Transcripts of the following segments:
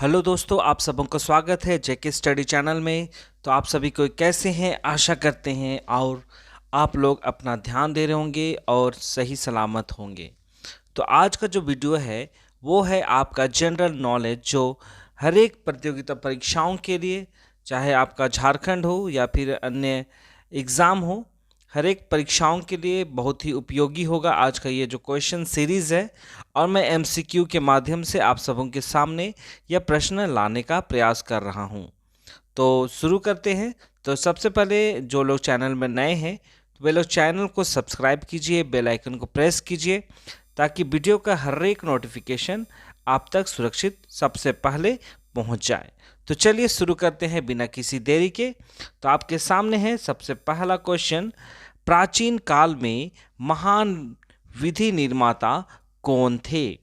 Hello दोस्तों, आप सबों का स्वागत है जेके स्टडी चैनल में। तो आप सभी को कैसे हैं, आशा करते हैं और आप लोग अपना ध्यान दे रहे होंगे और सही सलामत होंगे। तो आज का जो वीडियो है वो है आपका जनरल नॉलेज, जो हर एक प्रतियोगिता परीक्षाओं के लिए, चाहे आपका झारखंड हो या फिर अन्य एग्ज़ाम हो, हर एक परीक्षाओं के लिए बहुत ही उपयोगी होगा आज का ये जो क्वेश्चन सीरीज़ है। और मैं एमसीक्यू के माध्यम से आप सबों के सामने यह प्रश्न लाने का प्रयास कर रहा हूँ। तो शुरू करते हैं। तो सबसे पहले जो लोग चैनल में नए हैं तो वे लोग चैनल को सब्सक्राइब कीजिए, बेल आइकन को प्रेस कीजिए ताकि वीडियो का हर एक नोटिफिकेशन आप तक सुरक्षित सबसे पहले पहुंच जाए। तो चलिए शुरू करते हैं बिना किसी देरी के। तो आपके सामने है सबसे पहला क्वेश्चन, प्राचीन काल में महान विधि निर्माता कौन थे?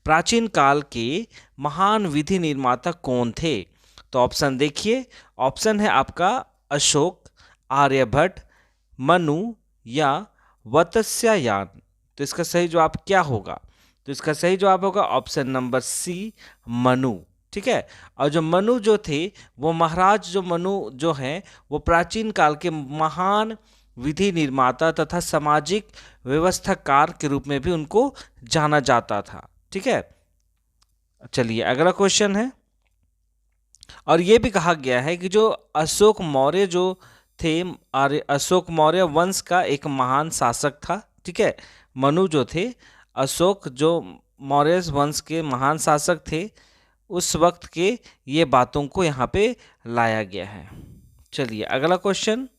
प्राचीन काल के महान विधि निर्माता कौन थे? तो ऑप्शन देखिए, ऑप्शन है आपका अशोक, आर्यभट्ट, मनु या वत्स्यायन। तो इसका सही जवाब क्या होगा? तो इसका सही जवाब होगा ऑप्शन नंबर सी, मनु। ठीक है। और जो मनु जो थे वो महाराज जो मनु जो हैं वो प्राचीन काल के महान विधि निर्माता तथा सामाजिक व्यवस्थाकार के रूप में भी उनको जाना जाता था। ठीक है। चलिए अगला क्वेश्चन है। और ये भी कहा गया है कि जो अशोक मौर्य जो थे, अशोक मौर्य वंश का एक महान शासक था। ठीक है। मनु जो थे, अशोक जो मौर्य वंश के महान शासक थे, उस वक्त के ये बातों को यहाँ पे लाया गया है। चलिए अगला क्वेश्चन,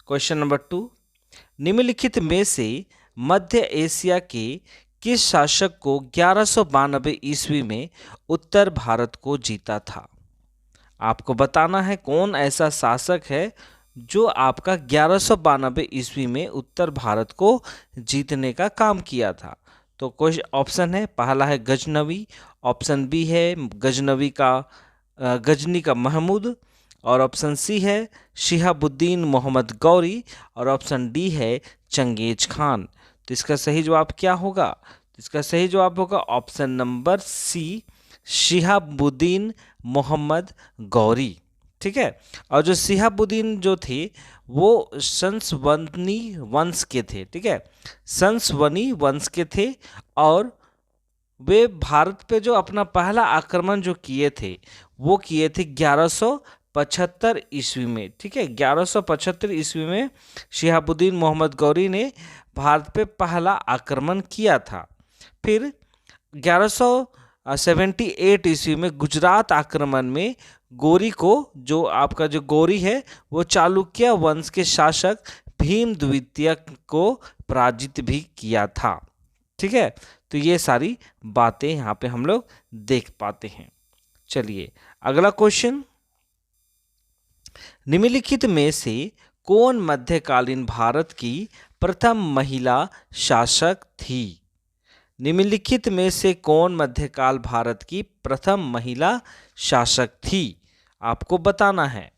क्वेश्चन नंबर 2, निम्नलिखित में से मध्य एशिया के किस शासक को 1192 ईस्वी में उत्तर भारत को जीता था? आपको बताना है कौन ऐसा शासक है जो आपका 1192 ईस्वी में उत्तर भारत को जीतने का काम किया था। तो कोई ऑप्शन है, पहला है गजनवी, ऑप्शन बी है गजनी का महमूद, और ऑप्शन सी है शिहाबुद्दीन मोहम्मद गौरी, और ऑप्शन डी है चंगेज खान। तो इसका सही जवाब क्या होगा? तो इसका सही जवाब होगा option number C, Shihabuddin Mohammad Ghori. ठीक है। और जो शिहाबुद्दीन जो थे वो संसवनी वंश के थे। ठीक है, संसवनी वंश के थे और वे भारत पे जो अपना पहला आक्रमण जो किए थे वो किए थे 1175 ईस्वी में। ठीक है, 1175 ईस्वी में शिहाबुद्दीन मोहम्मद गौरी ने भारत पे पहला आक्रमण किया था। फिर 1178 ईस्वी में गुजरात आक्रमण में गौरी को, जो आपका जो गौरी है वो चालुक्य वंश के शासक भीम द्वितीय को पराजित भी किया था। ठीक है, तो ये सारी बातें यहाँ पे हम लोग देख पाते हैं। चलिए अगला क्वेश्चन, निम्नलिखित में से कौन मध्यकालीन भारत की प्रथम महिला शासक थी? निम्नलिखित में से कौन मध्यकाल भारत की प्रथम महिला शासक थी? आपको बताना है।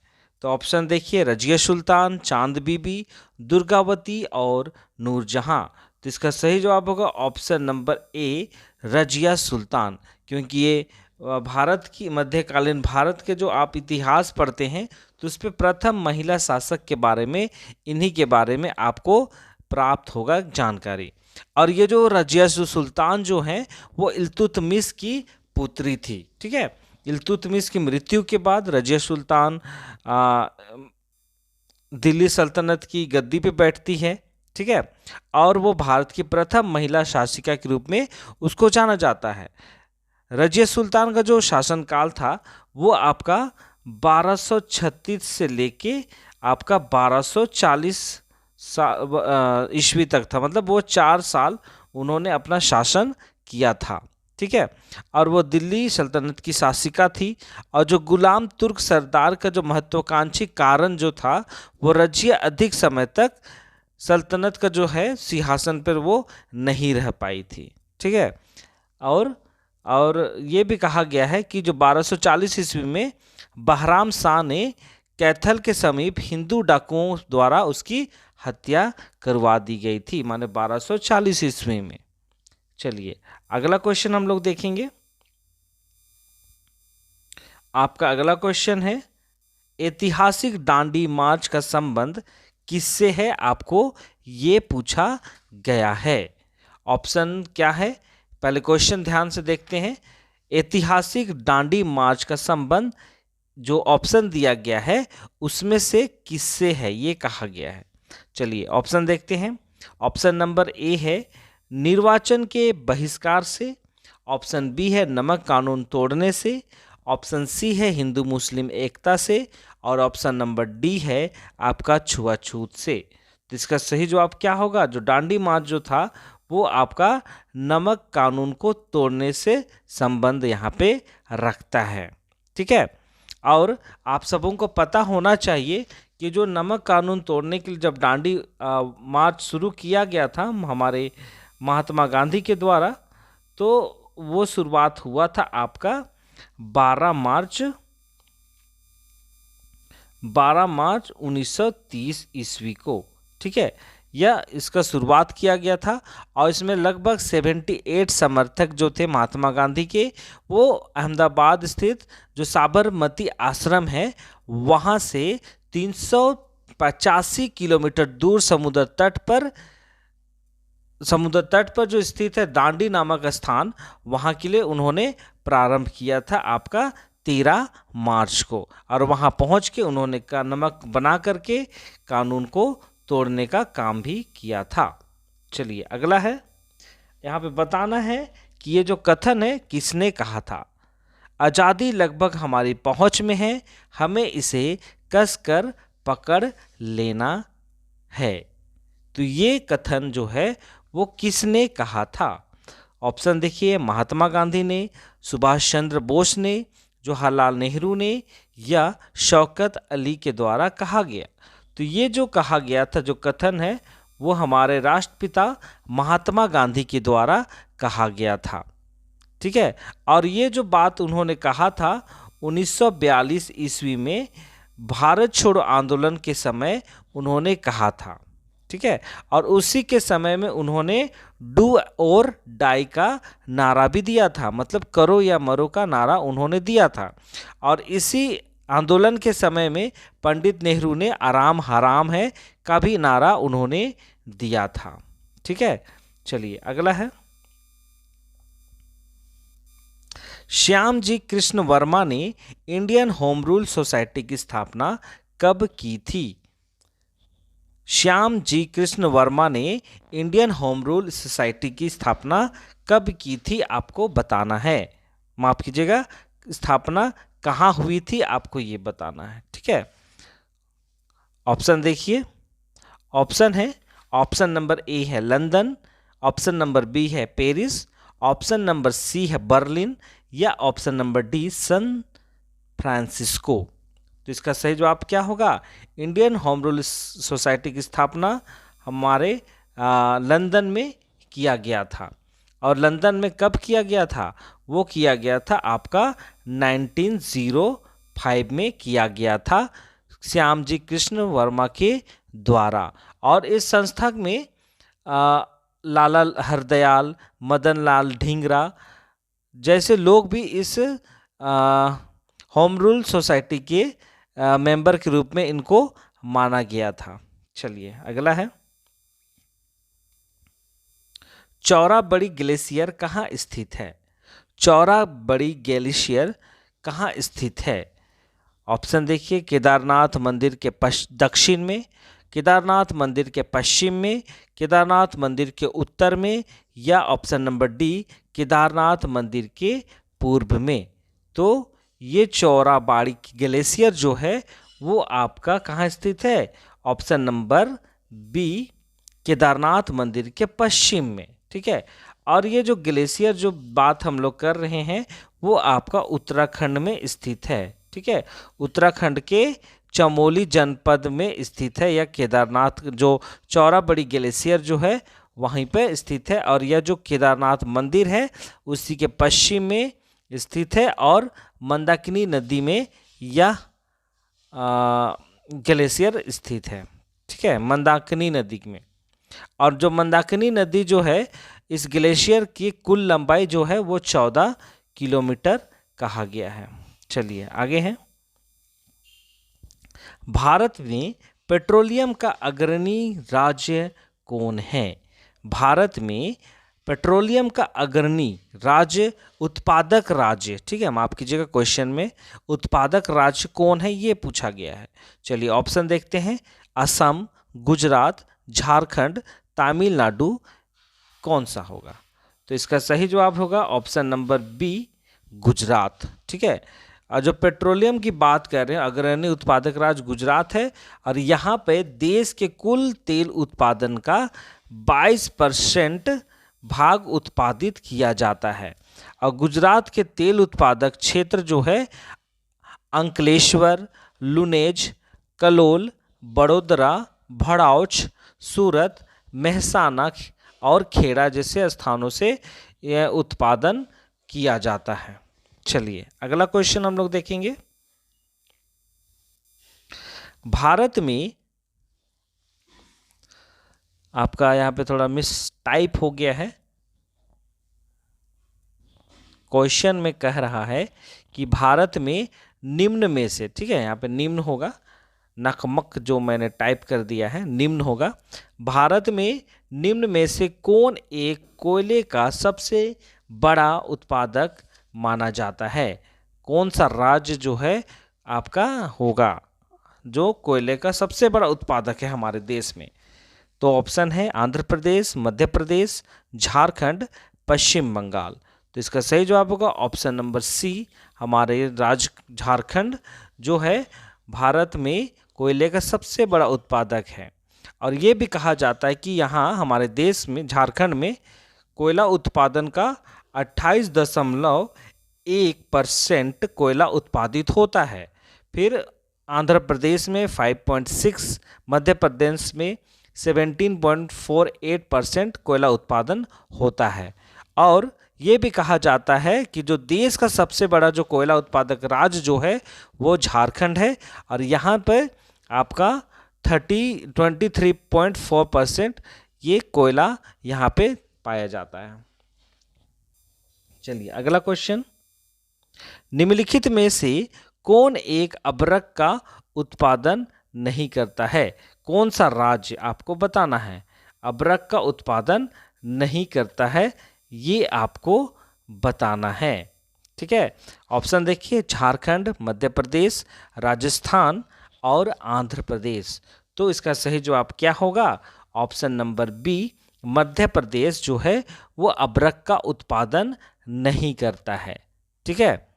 तो ऑप्शन देखिए, रजिया सुल्तान, चांद बीबी, दुर्गावती और नूरजहां। तो इसका सही जवाब होगा ऑप्शन नंबर ए, रजिया सुल्तान। क्योंकि ये भारत की मध्यकालीन भारत के जो आप इतिहास पढ़ते हैं तो उस पर प्रथम महिला शासक के बारे में, इन्हीं के बारे में आपको प्राप्त होगा जानकारी। और ये जो रजिया सुल्तान जो हैं वो इल्तुतमिश की पुत्री थी। ठीक है, इल्तुतमिश की मृत्यु के बाद रजिया सुल्तान दिल्ली सल्तनत की गद्दी पे बैठती है। ठीक है, और वो भारत की प्रथम महिला शासिका के रूप में उसको जाना जाता है। रजिया सुल्तान का जो शासनकाल था वो आपका 1236 से लेके आपका 1240 ईस्वी तक था। मतलब वो 4 साल उन्होंने अपना शासन किया था। ठीक है, और वो दिल्ली सल्तनत की शासिका थी। और जो गुलाम तुर्क सरदार का जो महत्वाकांक्षी कारण जो था वो रजिया अधिक समय तक सल्तनत का जो है सिंहासन पर वो नहीं रह पाई थी। ठीक है, और ये भी कहा गया है कि जो 1240 ईस्वी में बहराम शाह ने कैथल के समीप हिंदू डाकुओं द्वारा उसकी हत्या करवा दी गई थी, माने 1240 ईस्वी में। चलिए अगला क्वेश्चन हम लोग देखेंगे। आपका अगला क्वेश्चन है, ऐतिहासिक दांडी मार्च का संबंध किससे है, आपको ये पूछा गया है। ऑप्शन क्या है, पहले क्वेश्चन ध्यान से देखते हैं। ऐतिहासिक दांडी मार्च का संबंध जो ऑप्शन दिया गया है उसमें से किससे है, ये कहा गया है। चलिए ऑप्शन देखते हैं। ऑप्शन नंबर ए है निर्वाचन के बहिष्कार से, ऑप्शन बी है नमक कानून तोड़ने से, ऑप्शन सी है हिंदू मुस्लिम एकता से, और ऑप्शन नंबर डी है आपका छुआछूत से। तो इसका सही जवाब क्या होगा, जो दांडी मार्च जो था वो आपका नमक कानून को तोड़ने से संबंध यहाँ पे रखता है। ठीक है, और आप सबों को पता होना चाहिए कि जो नमक कानून तोड़ने के लिए जब दांडी मार्च शुरू किया गया था हमारे महात्मा गांधी के द्वारा, तो वो शुरुआत हुआ था आपका 12 मार्च 1930 ईस्वी को। ठीक है, यह इसका शुरुआत किया गया था और इसमें लगभग 78 समर्थक जो थे महात्मा गांधी के, वो अहमदाबाद स्थित जो साबरमती आश्रम है वहाँ से 385 किलोमीटर दूर समुद्र तट पर जो स्थित है दांडी नामक स्थान, वहाँ के लिए उन्होंने प्रारंभ किया था आपका 13 मार्च को, और वहाँ पहुँच के उन्होंने का नमक बना करके कानून को तोड़ने का काम भी किया था। चलिए अगला है, यहाँ पे बताना है कि ये जो कथन है किसने कहा था। आज़ादी लगभग हमारी पहुँच में है, हमें इसे कसकर पकड़ लेना है। तो ये कथन जो है वो किसने कहा था। ऑप्शन देखिए, महात्मा गांधी ने, सुभाष चंद्र बोस ने, जवाहरलाल नेहरू ने, या शौकत अली के द्वारा कहा गया। तो ये जो कहा गया था, जो कथन है, वो हमारे राष्ट्रपिता महात्मा गांधी के द्वारा कहा गया था। ठीक है, और ये जो बात उन्होंने कहा था 1942 ईस्वी में भारत छोड़ो आंदोलन के समय उन्होंने कहा था। ठीक है, और उसी के समय में उन्होंने डू और डाई का नारा भी दिया था, मतलब करो या मरो का नारा उन्होंने दिया था। और इसी आंदोलन के समय में पंडित नेहरू ने आराम हराम है का भी नारा उन्होंने दिया था। ठीक है, चलिए अगला है, श्यामजी कृष्ण वर्मा ने इंडियन होम रूल सोसाइटी की स्थापना कब की थी। श्यामजी कृष्ण वर्मा ने इंडियन होम रूल सोसाइटी की स्थापना कब की थी, आपको बताना है। माफ कीजिएगा, स्थापना कहाँ हुई थी आपको ये बताना है। ठीक है, ऑप्शन देखिए। ऑप्शन है, ऑप्शन नंबर ए है लंदन, ऑप्शन नंबर बी है पेरिस, ऑप्शन नंबर सी है बर्लिन, या option number D San Francisco. तो इसका सही जवाब क्या होगा, इंडियन होम रूल सोसाइटी की स्थापना हमारे लंदन में किया गया था। और लंदन में कब किया गया था, वो किया गया था आपका 1905 में किया गया था श्यामजी कृष्ण वर्मा के द्वारा। और इस संस्था में लाला हरदयाल, मदन लाल ढींगरा जैसे लोग भी इस होम रूल सोसाइटी के मेंबर के रूप में इनको माना गया था। चलिए अगला है, चौरा बड़ी ग्लेशियर कहाँ स्थित है। चौरा बड़ी ग्लेशियर कहाँ स्थित है। ऑप्शन देखिए, केदारनाथ मंदिर के दक्षिण में, केदारनाथ मंदिर के पश्चिम में, केदारनाथ मंदिर के उत्तर में, या ऑप्शन नंबर डी केदारनाथ मंदिर के पूर्व में। तो ये चौराबाड़ी ग्लेशियर जो है वो आपका कहाँ स्थित है, ऑप्शन नंबर बी केदारनाथ मंदिर के पश्चिम में। ठीक है, और ये जो ग्लेशियर जो बात हम लोग कर रहे हैं वो आपका उत्तराखंड में स्थित है। ठीक है, उत्तराखंड के चमोली जनपद में स्थित है। यह केदारनाथ जो चौरा बड़ी ग्लेशियर जो है वहीं पे स्थित है, और यह जो केदारनाथ मंदिर है उसी के पश्चिम में स्थित है, और मंदाकिनी नदी में यह ग्लेशियर स्थित है। ठीक है, मंदाकिनी नदी में। और जो मंदाकिनी नदी जो है इस ग्लेशियर की कुल लंबाई जो है वो 14 किलोमीटर कहा गया है। चलिए आगे हैं। भारत में पेट्रोलियम का अग्रणी राज्य कौन है? भारत में पेट्रोलियम का अग्रणी राज्य, उत्पादक राज्य, ठीक है, माफ कीजिएगा, क्वेश्चन में उत्पादक राज्य कौन है ये पूछा गया है। चलिए ऑप्शन देखते हैं। असम, गुजरात, झारखंड, तमिलनाडु, कौन सा होगा? तो इसका सही जवाब होगा ऑप्शन नंबर बी, गुजरात। ठीक है, और जो पेट्रोलियम की बात कर रहे हैं, अग्रणी उत्पादक राज्य गुजरात है, और यहाँ पे देश के कुल तेल उत्पादन का 22% भाग उत्पादित किया जाता है। और गुजरात के तेल उत्पादक क्षेत्र जो है अंकलेश्वर, लुनेज, कलोल, बड़ोदरा, भड़ौच, सूरत, मेहसाना और खेड़ा जैसे स्थानों से यह उत्पादन किया जाता है। चलिए अगला क्वेश्चन हम लोग देखेंगे। भारत में, आपका यहां पे थोड़ा मिस टाइप हो गया है, क्वेश्चन में कह रहा है कि भारत में निम्न में से, ठीक है, यहां पे निम्न होगा, नकमक जो मैंने टाइप कर दिया है निम्न होगा। भारत में निम्न में से कौन एक कोयले का सबसे बड़ा उत्पादक माना जाता है? कौन सा राज्य जो है आपका होगा जो कोयले का सबसे बड़ा उत्पादक है हमारे देश में? तो ऑप्शन है आंध्र प्रदेश, मध्य प्रदेश, झारखंड, पश्चिम बंगाल। तो इसका सही जवाब होगा ऑप्शन नंबर सी, हमारे राज्य झारखंड जो है भारत में कोयले का सबसे बड़ा उत्पादक है। और ये भी कहा जाता है कि यहाँ हमारे देश में झारखंड में कोयला उत्पादन का 28.1% कोयला उत्पादित होता है। फिर आंध्र प्रदेश में 5.6, मध्य प्रदेश में 17.48% कोयला उत्पादन होता है। और ये भी कहा जाता है कि जो देश का सबसे बड़ा जो कोयला उत्पादक राज्य जो है वो झारखंड है, और यहाँ पर आपका 23.4% ये कोयला यहाँ पे पाया जाता है। चलिए अगला क्वेश्चन। निम्नलिखित में से कौन एक अबरक का उत्पादन नहीं करता है? कौन सा राज्य आपको बताना है अबरक का उत्पादन नहीं करता है, ये आपको बताना है। ठीक है, ऑप्शन देखिए, झारखंड, मध्य प्रदेश, राजस्थान और आंध्र प्रदेश। तो इसका सही जवाब क्या होगा? Option number B, Madhya Pradesh जो है वो अबरक का उत्पादन नहीं करता है। ठीक है,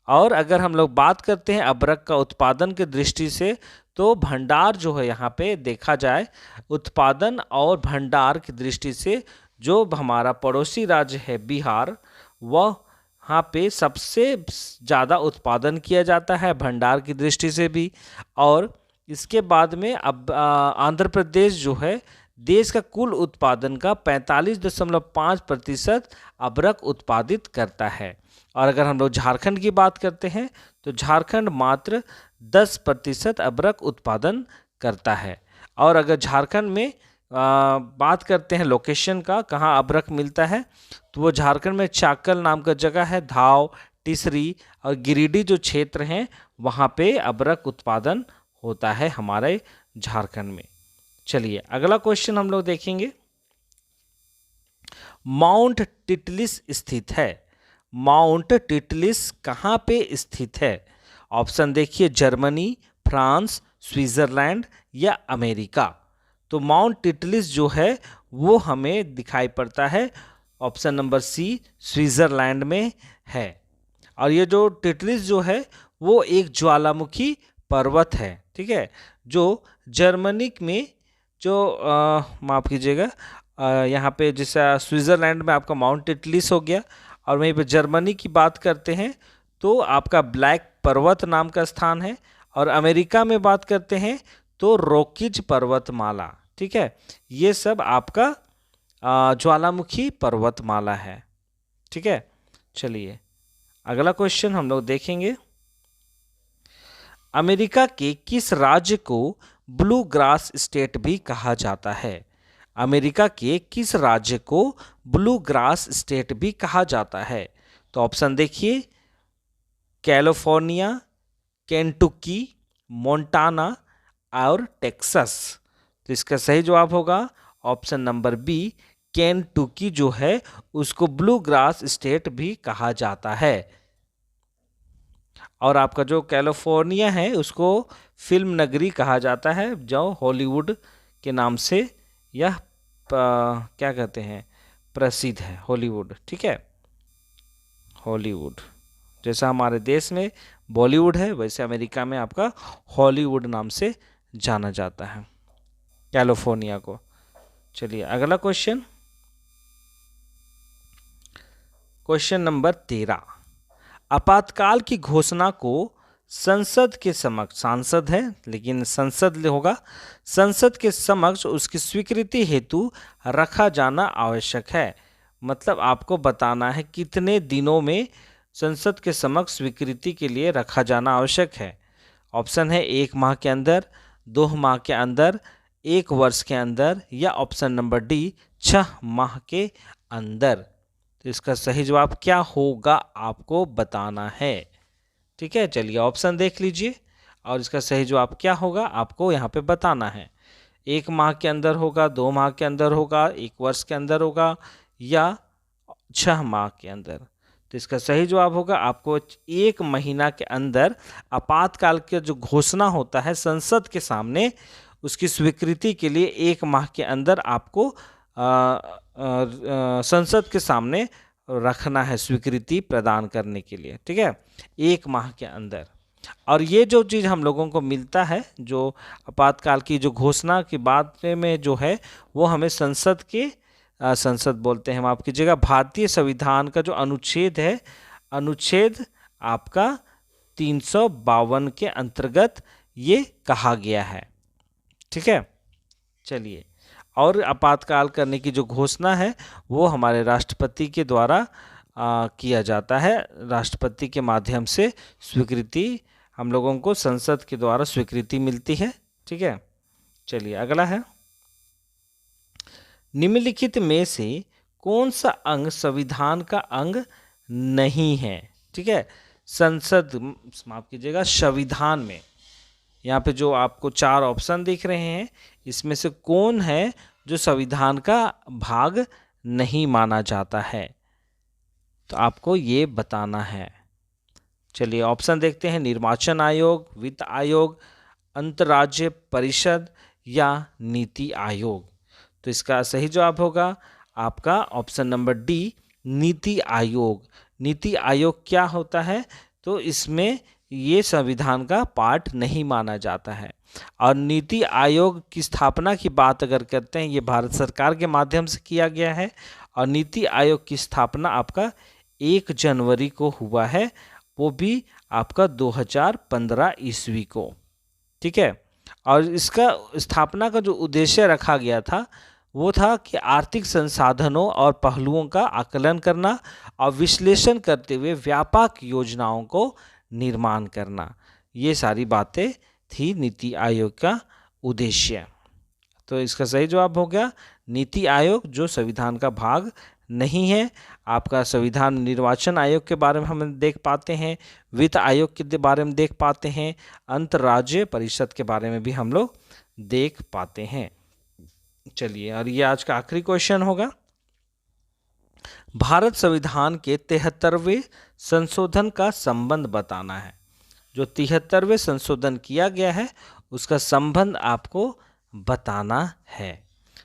और अगर हम लोग बात करते हैं अबरक का उत्पादन की दृष्टि से, तो भंडार जो है यहाँ पे देखा जाए, उत्पादन और भंडार की दृष्टि से जो हमारा पड़ोसी राज्य है बिहार, वह यहाँ पे सबसे ज़्यादा उत्पादन किया जाता है भंडार की दृष्टि से भी। और इसके बाद में अब आंध्र प्रदेश जो है देश का कुल उत्पादन का 45.5% अबरक उत्पादित करता है। और अगर हम लोग झारखंड की बात करते हैं तो झारखंड मात्र 10% अबरक उत्पादन करता है। और अगर झारखंड में बात करते हैं लोकेशन का, कहाँ अबरक मिलता है, तो वो झारखंड में चाकल नाम का जगह है, धाव, टिसरी और गिरिडीह जो क्षेत्र हैं वहाँ पे अबरक उत्पादन होता है हमारे झारखंड में। चलिए अगला क्वेश्चन हम लोग देखेंगे। माउंट टिटलिस स्थित है। माउंट टिटलिस कहाँ पे स्थित है? ऑप्शन देखिए, जर्मनी, फ्रांस, स्विट्जरलैंड या अमेरिका। तो माउंट टिटलिस जो है वो हमें दिखाई पड़ता है ऑप्शन नंबर सी, स्विट्जरलैंड में है। और ये जो टिटलिस जो है वो एक ज्वालामुखी पर्वत है, ठीक है, जो जर्मनी में जो माफ़ कीजिएगा, यहाँ पे जैसा स्विट्ज़रलैंड में आपका माउंट टिटलिस हो गया, और वहीं पे जर्मनी की बात करते हैं तो आपका ब्लैक पर्वत नाम का स्थान है, और अमेरिका में बात करते हैं तो रॉकीज पर्वतमाला। ठीक है, ये सब आपका ज्वालामुखी पर्वतमाला है। ठीक है, चलिए अगला क्वेश्चन हम लोग देखेंगे। अमेरिका के किस राज्य को ब्लू ग्रास स्टेट भी कहा जाता है? अमेरिका के किस राज्य को ब्लू ग्रास स्टेट भी कहा जाता है? तो ऑप्शन देखिए, कैलिफोर्निया, केंटुकी, मोंटाना और टेक्सास। तो इसका सही जवाब होगा ऑप्शन नंबर बी, केंटुकी जो है उसको ब्लू ग्रास स्टेट भी कहा जाता है। और आपका जो कैलिफोर्निया है उसको फिल्म नगरी कहा जाता है, जो हॉलीवुड के नाम से यह क्या कहते हैं, प्रसिद्ध है, हॉलीवुड। ठीक है, हॉलीवुड। जैसा हमारे देश में बॉलीवुड है, वैसे अमेरिका में आपका हॉलीवुड नाम से जाना जाता है कैलिफोर्निया को। चलिए अगला क्वेश्चन, क्वेश्चन नंबर 13। आपातकाल की घोषणा को संसद के समक्ष, सांसद है लेकिन संसद होगा, संसद के समक्ष उसकी स्वीकृति हेतु रखा जाना आवश्यक है। मतलब आपको बताना है कितने दिनों में संसद के समक्ष स्वीकृति के लिए रखा जाना आवश्यक है। ऑप्शन है 1 माह के अंदर, 2 माह के अंदर, 1 वर्ष के अंदर, या ऑप्शन नंबर डी 6 माह के अंदर। तो इसका सही जवाब क्या होगा आपको बताना है। ठीक है, चलिए ऑप्शन देख लीजिए और इसका सही जवाब क्या होगा आपको यहाँ पे बताना है। 1 माह के अंदर होगा, 2 माह के अंदर होगा, 1 वर्ष के अंदर होगा, या 6 माह के अंदर। तो इसका सही जवाब होगा आपको 1 महीना के अंदर आपातकाल के जो घोषणा होता है संसद के सामने, उसकी स्वीकृति के लिए 1 माह के अंदर आपको संसद के सामने रखना है स्वीकृति प्रदान करने के लिए। ठीक है, 1 माह के अंदर। और ये जो चीज़ हम लोगों को मिलता है, जो आपातकाल की जो घोषणा की बात में जो है, वो हमें संसद के संसद बोलते हैं हम, आपकी जगह भारतीय संविधान का जो अनुच्छेद है, अनुच्छेद आपका 352 के अंतर्गत ये कहा गया है। ठीक है, चलिए, और आपातकाल करने की जो घोषणा है वो हमारे राष्ट्रपति के द्वारा किया जाता है। राष्ट्रपति के माध्यम से स्वीकृति हम लोगों को संसद के द्वारा स्वीकृति मिलती है। ठीक है, चलिए अगला है, निम्नलिखित में से कौन सा अंग संविधान का अंग नहीं है? ठीक है, संसद, माफ कीजिएगा, संविधान में यहाँ पे जो आपको 4 ऑप्शन दिख रहे हैं, इसमें से कौन है जो संविधान का भाग नहीं माना जाता है? तो आपको ये बताना है। चलिए ऑप्शन देखते हैं, निर्वाचन आयोग, वित्त आयोग, अंतर्राज्य परिषद या नीति आयोग। तो इसका सही जवाब होगा आपका option number D, NITI Aayog. NITI Aayog क्या होता है? तो इसमें ये संविधान का पार्ट नहीं माना जाता है। और नीति आयोग की स्थापना की बात अगर करते हैं, ये भारत सरकार के माध्यम से किया गया है। और नीति आयोग की स्थापना आपका 1 जनवरी को हुआ है, वो भी आपका 2015 ईस्वी को। ठीक है, और इसका स्थापना का जो उद्देश्य रखा गया था वो था कि आर्थिक संसाधनों और पहलुओं का आकलन करना और विश्लेषण करते हुए व्यापक योजनाओं को निर्माण करना। ये सारी बातें थी नीति आयोग का उद्देश्य। तो इसका सही जवाब हो गया नीति आयोग, जो संविधान का भाग नहीं है। आपका संविधान निर्वाचन आयोग के बारे में हम देख पाते हैं, वित्त आयोग के बारे में देख पाते हैं, अंतर्राज्य परिषद के बारे में भी हम लोग देख पाते हैं। चलिए, और ये आज का आखिरी क्वेश्चन होगा, भारत संविधान के 73वें संशोधन का संबंध बताना है। जो 73वें संशोधन किया गया है उसका संबंध आपको बताना है।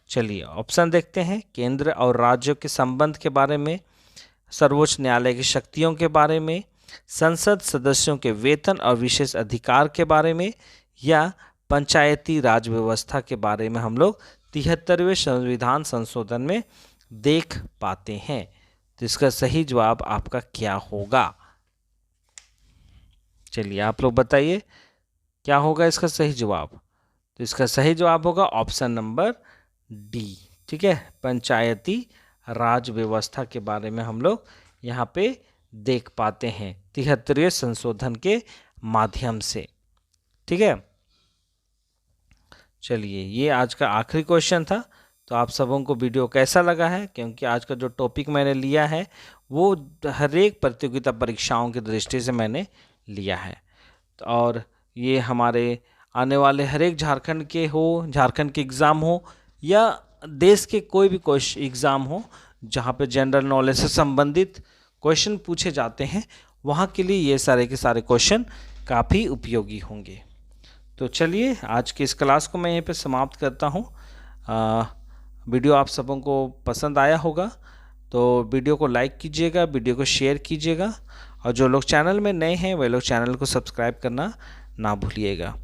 चलिए ऑप्शन देखते हैं, केंद्र और राज्यों के संबंध के बारे में, सर्वोच्च न्यायालय की शक्तियों के बारे में, संसद सदस्यों के वेतन और विशेष अधिकार के बारे में, या पंचायती राज व्यवस्था के बारे में हम लोग 73वें संविधान संशोधन में देख पाते हैं। तो इसका सही जवाब आपका क्या होगा? चलिए आप लोग बताइए क्या होगा इसका सही जवाब। तो इसका सही जवाब होगा ऑप्शन नंबर डी। ठीक है, पंचायती राज व्यवस्था के बारे में हम लोग यहाँ पे देख पाते हैं 73वें संशोधन के माध्यम से। ठीक है, चलिए ये आज का आखिरी क्वेश्चन था। तो आप सबों को वीडियो कैसा लगा है, क्योंकि आज का जो टॉपिक मैंने लिया है वो हर एक प्रतियोगिता परीक्षाओं की दृष्टि से मैंने लिया है। और ये हमारे आने वाले हर एक झारखंड के एग्ज़ाम हो या देश के कोई भी क्वेश्चन एग्ज़ाम हो जहाँ पे जनरल नॉलेज से संबंधित क्वेश्चन पूछे जाते हैं, वहाँ के लिए ये सारे के सारे क्वेश्चन काफ़ी उपयोगी होंगे। तो चलिए आज की इस क्लास को मैं यहीं पे समाप्त करता हूँ। वीडियो आप सबों को पसंद आया होगा तो वीडियो को लाइक कीजिएगा, वीडियो को शेयर कीजिएगा, और जो लोग चैनल में नए हैं वे लोग चैनल को सब्सक्राइब करना ना भूलिएगा।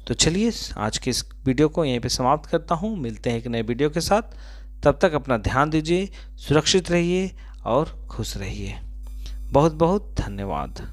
तो चलिए आज की इस वीडियो को यहीं पे समाप्त करता हूँ। मिलते हैं एक नए वीडियो के साथ। तब तक अपना ध्यान दीजिए, सुरक्षित रहिए और खुश रहिए। बहुत बहुत धन्यवाद।